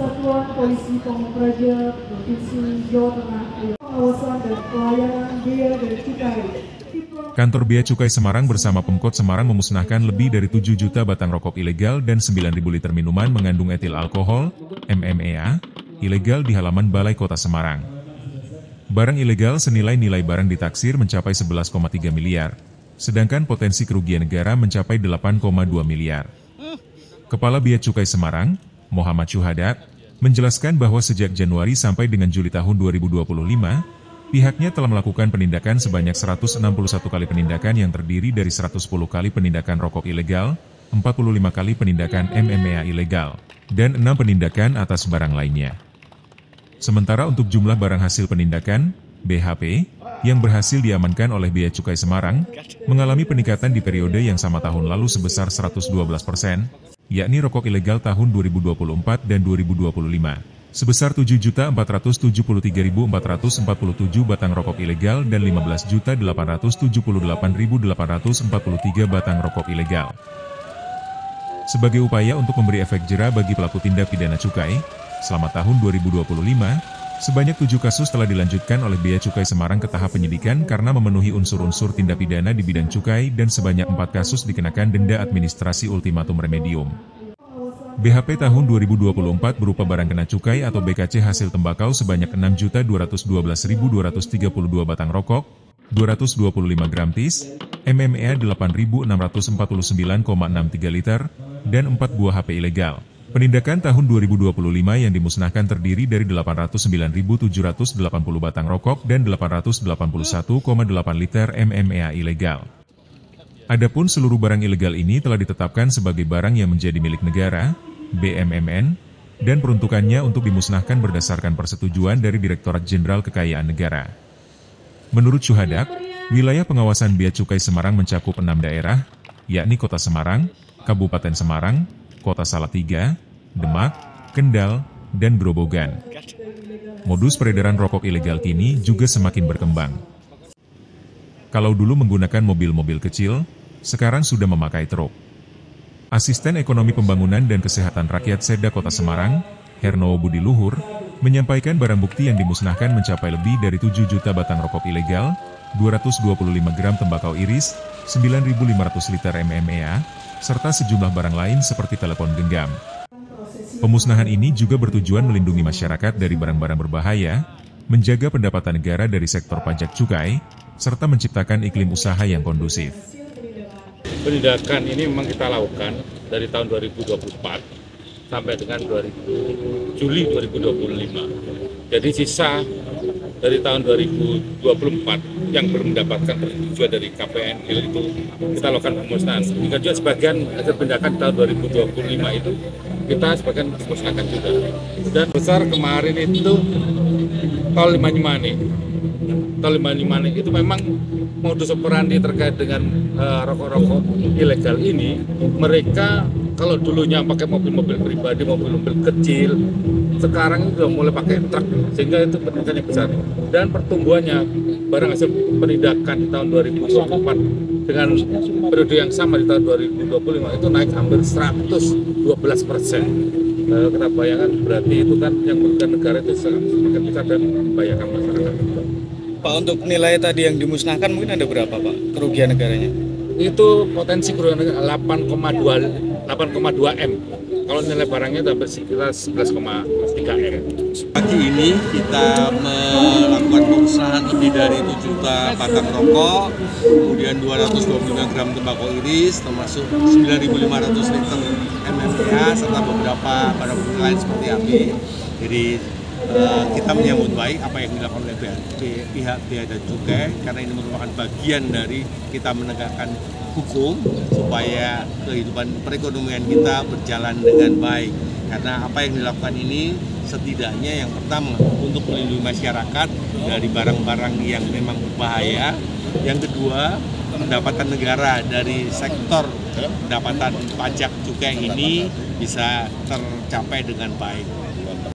Satuan Polisi Pamung Praja Provinsi Jawa Tengah, pengawasan dan pelayanan bea dan cukai. Kantor Bea Cukai Semarang bersama Pemkot Semarang memusnahkan lebih dari 7 juta batang rokok ilegal dan 9.000 liter minuman mengandung etil alkohol, (MMEA), ilegal di halaman Balai Kota Semarang. Barang ilegal senilai nilai barang ditaksir mencapai 11,3 miliar, sedangkan potensi kerugian negara mencapai 8,2 miliar. Kepala Bea Cukai Semarang, Muhammad Syuhadat, menjelaskan bahwa sejak Januari sampai dengan Juli tahun 2025, pihaknya telah melakukan penindakan sebanyak 161 kali penindakan yang terdiri dari 110 kali penindakan rokok ilegal, 45 kali penindakan MMEA ilegal, dan 6 penindakan atas barang lainnya. Sementara untuk jumlah barang hasil penindakan, BHP, yang berhasil diamankan oleh Bea Cukai Semarang, mengalami peningkatan di periode yang sama tahun lalu sebesar 112%, yakni rokok ilegal tahun 2024 dan 2025. Sebesar 7.473.447 batang rokok ilegal dan 15.878.843 batang rokok ilegal. Sebagai upaya untuk memberi efek jera bagi pelaku tindak pidana cukai, selama tahun 2025, sebanyak 7 kasus telah dilanjutkan oleh Bea Cukai Semarang ke tahap penyidikan karena memenuhi unsur-unsur tindak pidana di bidang cukai dan sebanyak 4 kasus dikenakan denda administrasi ultimatum remedium. BHP tahun 2024 berupa barang kena cukai atau BKC hasil tembakau sebanyak 6.212.232 batang rokok, 225 gram tis, MMEA 8.649,63 liter, dan 4 buah HP ilegal. Penindakan tahun 2025 yang dimusnahkan terdiri dari 809.780 batang rokok dan 881,8 liter MMEA ilegal. Adapun seluruh barang ilegal ini telah ditetapkan sebagai barang yang menjadi milik negara, BMMN, dan peruntukannya untuk dimusnahkan berdasarkan persetujuan dari Direktorat Jenderal Kekayaan Negara. Menurut Syuhadat, wilayah pengawasan Bea Cukai Semarang mencakup 6 daerah, yakni Kota Semarang, Kabupaten Semarang, Kota Salatiga, Demak, Kendal, dan Grobogan. Modus peredaran rokok ilegal kini juga semakin berkembang. Kalau dulu menggunakan mobil-mobil kecil, sekarang sudah memakai truk. Asisten Ekonomi Pembangunan dan Kesehatan Rakyat Seda Kota Semarang, Hernowo Budi Luhur, menyampaikan barang bukti yang dimusnahkan mencapai lebih dari 7 juta batang rokok ilegal, 225 gram tembakau iris, 9.500 liter MMEA, serta sejumlah barang lain seperti telepon genggam. Pemusnahan ini juga bertujuan melindungi masyarakat dari barang-barang berbahaya, menjaga pendapatan negara dari sektor pajak cukai, serta menciptakan iklim usaha yang kondusif. Penindakan ini memang kita lakukan dari tahun 2024 sampai dengan Juli 2025. Jadi sisa dari tahun 2024 yang belum mendapatkan persetujuan dari KPNIL itu kita lakukan pemusnahan. Hingga juga sebagian hasil penindakan tahun 2025 itu kita sebagian musnahkan juga. Dan besar kemarin itu tol Limanyimani. Tol Limanyimani itu memang modus operandi terkait dengan rokok-rokok ilegal ini, mereka kalau dulunya pakai mobil-mobil pribadi, mobil-mobil kecil, sekarang itu sudah mulai pakai truk, sehingga itu penindakannya besar. Dan pertumbuhannya barang hasil penindakan di tahun 2024 dengan periode yang sama di tahun 2025 itu naik hampir 112%. Kita bayangkan berarti itu kan yang merugikan negara itu semakin besar dan membahayakan masyarakat. Pak, untuk nilai tadi yang dimusnahkan mungkin ada berapa Pak kerugian negaranya? Itu potensi kerugian negara 8,2 M. Kalau nilai barangnya dapat sekitar 11,3 M. Pagi ini kita melakukan pemusnahan lebih dari 7 juta batang rokok, kemudian 225 gram tembakau iris, termasuk 9.500 liter MMEA, serta beberapa barang bukti lain seperti HP. Jadi kita menyambut baik apa yang dilakukan oleh pihak Bea dan Cukai, karena ini merupakan bagian dari kita menegakkan hukum supaya kehidupan perekonomian kita berjalan dengan baik. Karena apa yang dilakukan ini setidaknya yang pertama untuk melindungi masyarakat dari barang-barang yang memang berbahaya. Yang kedua, pendapatan negara dari sektor pendapatan pajak cukai ini bisa tercapai dengan baik.